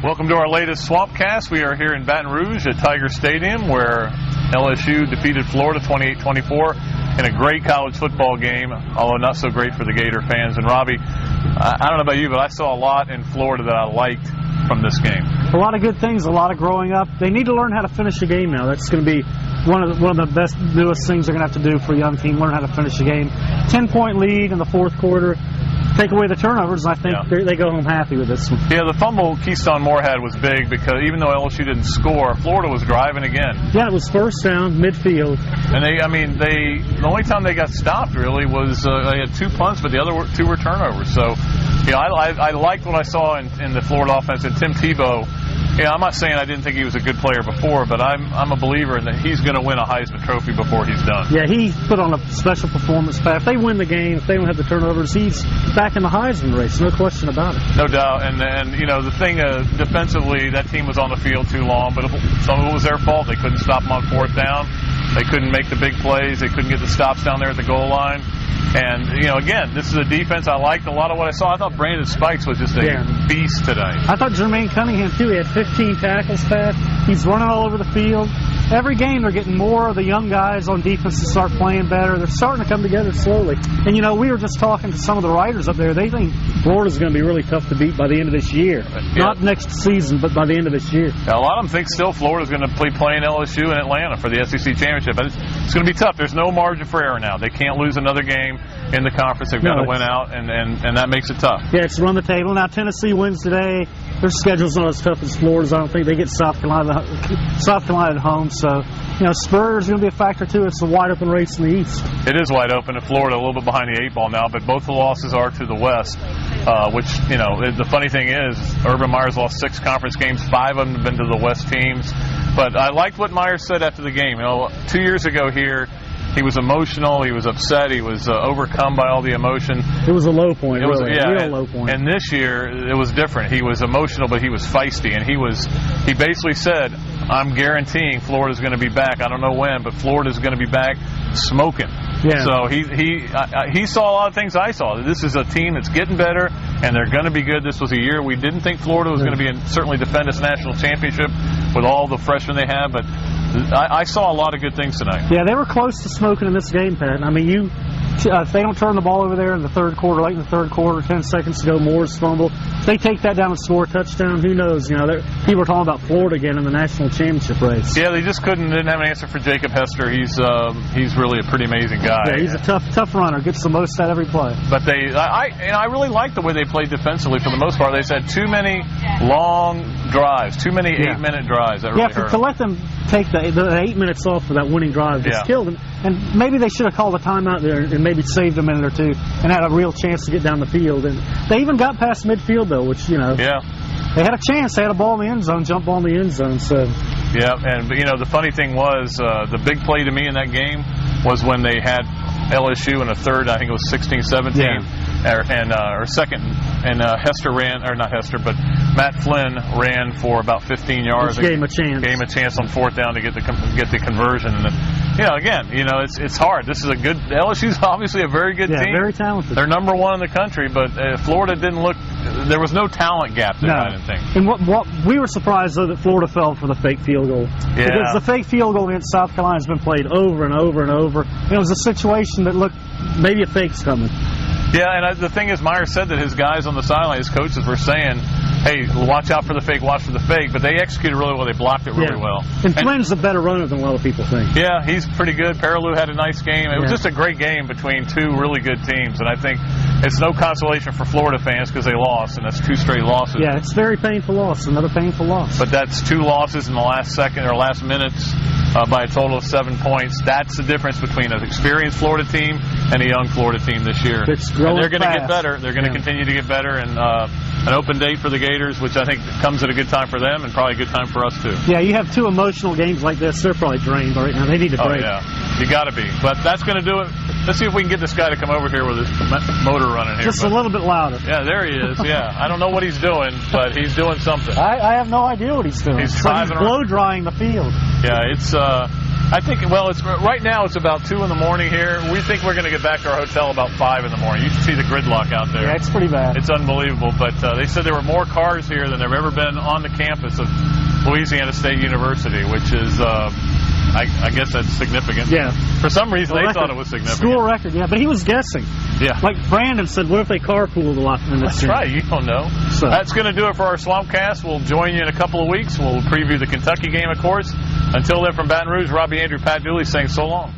Welcome to our latest Swampcast. We are here in Baton Rouge at Tiger Stadium where LSU defeated Florida 28-24 in a great college football game, although not so great for the Gator fans. And Robbie, I don't know about you, but I saw a lot in Florida that I liked from this game. A lot of good things, a lot of growing up. They need to learn how to finish a game now. That's going to be one of the best, newest things they're going to have to do for a young team, learn how to finish a game. 10-point lead in the fourth quarter. Take away the turnovers, and I think they go home happy with this one. Yeah, the fumble Keystone Moore had was big because even though LSU didn't score, Florida was driving again. Yeah, it was first down, midfield. And the only time they got stopped really was they had 2 punts, but the other two were turnovers. So, I liked what I saw in the Florida offense. And Tim Tebow, I'm not saying I didn't think he was a good player before, but I'm a believer in that he's going to win a Heisman Trophy before he's done. Yeah, he put on a special performance. If they win the game, if they don't have the turnovers, he's back in the Heisman race, no question about it. No doubt. And the thing defensively, that team was on the field too long, but some of it was their fault. They couldn't stop them on fourth down. They couldn't make the big plays. They couldn't get the stops down there at the goal line. And, again, this is a defense. I liked a lot of what I saw. I thought Brandon Spikes was just a beast today. I thought Jermaine Cunningham, too. He had 15 tackles passed. He's running all over the field. Every game they're getting more of the young guys on defense to start playing better. They're starting to come together slowly. And, we were just talking to some of the writers up there. They think Florida's going to be really tough to beat by the end of this year. Yeah. Not next season, but by the end of this year. Yeah, a lot of them think still Florida's going to be playing LSU in Atlanta for the SEC championship. But it's going to be tough. There's no margin for error now. They can't lose another game in the conference. They've got to win out, and that makes it tough. Yeah, it's run the table. Now, Tennessee wins today. Their schedule's not as tough as Florida's. I don't think they get South Carolina at home. So, Spurs going to be a factor, too. It's a wide-open race in the East. It is wide open, and Florida a little bit behind the 8 ball now, but both the losses are to the West, which, the funny thing is Urban Meyer's lost 6 conference games. 5 of them have been to the West teams. But I liked what Meyer said after the game. 2 years ago here, he was emotional. He was upset. He was overcome by all the emotion. It was a low point, a real low point. And this year, it was different. He was emotional, but he was feisty. And he basically said, I'm guaranteeing Florida's going to be back. I don't know when, but Florida's going to be back smoking. Yeah. So he saw a lot of things I saw. This is a team that's getting better, and they're going to be good. This was a year we didn't think Florida was going to be certainly defend this national championship with all the freshmen they have, but I saw a lot of good things tonight. Yeah, they were close to smoking in this game, Pat. If they don't turn the ball over there in the third quarter, late in the third quarter, 10 seconds to go, Moore's fumble. If they take that down and score a touchdown, who knows? People are talking about Florida again in the national championship race. Yeah, they just didn't have an answer for Jacob Hester. He's really a pretty amazing guy. Yeah, he's a tough runner. Gets the most out of every play. But I really like the way they played defensively for the most part. They said too many long drives, too many 8-minute drives. That really hurt to let them take the 8 minutes off for that winning drive just killed them. And maybe they should have called a timeout there and maybe saved a minute or two and had a real chance to get down the field. And they even got past midfield, though, which, they had a chance. They had a ball in the end zone, jump ball in the end zone. So. Yeah, and the funny thing was the big play to me in that game was when they had LSU in a third, I think it was 16-17, or second, and Hester ran, or not Hester, but Matt Flynn ran for about 15 yards. Gave him a chance. Gave him a chance on fourth down to get the conversion. And again, it's hard. This is LSU's obviously a very good team. Yeah, very talented. They're number 1 in the country, but Florida didn't look. There was no talent gap there, I didn't think. And what we were surprised though that Florida fell for the fake field goal. Yeah. Because the fake field goal against South Carolina has been played over and over and over. And it was a situation that looked maybe a fake's coming. Yeah, and the thing is, Meyer said that his guys on the sideline, his coaches were saying, hey, watch out for the fake, watch for the fake. But they executed really well. They blocked it really well. And Flynn's a better runner than a lot of people think. Yeah, he's pretty good. Paraloo had a nice game. It was just a great game between 2 really good teams. And I think it's no consolation for Florida fans because they lost, and that's 2 straight losses. Yeah, it's a very painful loss, another painful loss. But that's 2 losses in the last minutes by a total of 7 points. That's the difference between an experienced Florida team and a young Florida team this year. And they're going to get better. They're going to continue to get better. And an open date for the Gators, which I think comes at a good time for them and probably a good time for us, too. Yeah, you have 2 emotional games like this. They're probably drained right now. They need a break. Oh, yeah. You got to be. But that's going to do it. Let's see if we can get this guy to come over here with his motor running here. Just a little bit louder. Yeah, there he is. Yeah. I don't know what he's doing, but he's doing something. I have no idea what he's doing. He's blow drying the field. Yeah, it's I think, well, it's right now it's about 2 in the morning here. We think we're going to get back to our hotel about 5 in the morning. You should see the gridlock out there. Yeah, it's pretty bad. It's unbelievable. But they said there were more cars here than there have ever been on the campus of Louisiana State University, which is, I guess that's significant. Yeah. For some reason, they thought it was significant. School record, yeah. But he was guessing. Yeah. Like Brandon said, what if they carpooled a lot in this That's right. You don't know. So. That's going to do it for our Swampcast. We'll join you in a couple of weeks. We'll preview the Kentucky game, of course. Until then, from Baton Rouge, Robbie Andrew, Pat Dooley saying so long.